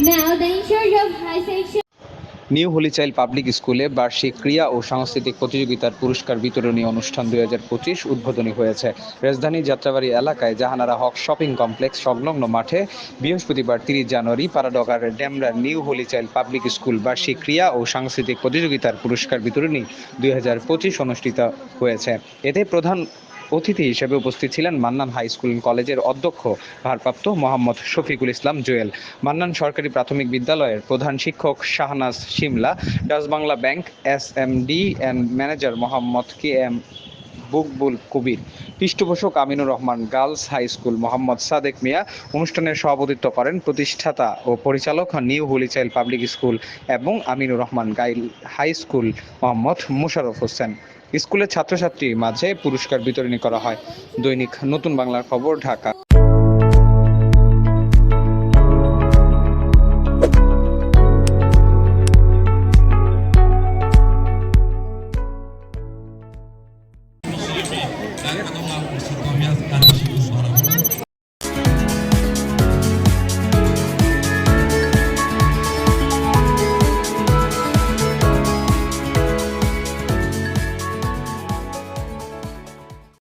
Now, the in charge of high section. New holy child public স্কুলে বার্ষিক ক্রীড়া ও সাংস্কৃতিক প্রতিযোগিতার পুরস্কার বিতরণী অনুষ্ঠান 2025 উদ্বোধনী হয়েছে। রাজধানী যাত্রাবাড়ী এলাকায় জাহানারা হক শপিং কমপ্লেক্স সংলগ্ন মাঠে বৃহস্পতিবার 30 জানুয়ারি পাড়াডগার Demra new holy child public school বার্ষিক ক্রীড়া ও সাংস্কৃতিক প্রতিযোগিতার পুরস্কার বিতরণী 2025 অনুষ্ঠিত হয়েছে। এতে প্রধান অতিথি হিসেবে উপস্থিত ছিলেন মান্নান হাই স্কুল কলেজের অধ্যক্ষ ভারপ্রাপ্ত মোহাম্মদ শফিকুল ইসলাম জুয়েল, মান্নান সরকারি প্রাথমিক বিদ্যালয়ের প্রধান শিক্ষক Shahnaz Shimla, Dutch Bangla bank SMD and manager Mohammad KM Bukbul Kabir, পৃষ্ঠপোষক Aminur Rahman, girls high school Mohammad Sadek Mia. অনুষ্ঠানের সভাপতিত্ব করেন প্রতিষ্ঠাতা ও পরিচালক নিউ হলিচাইল পাবলিক স্কুল এবং আমিনুর রহমান গাইল হাই স্কুল মোহাম্মদ মোশাররফ হোসেন। স্কুলের ছাত্রছাত্রীর মাঝে পুরস্কার বিতরণী করা হয়। দৈনিক নতুন বাংলার খবর, ঢাকা।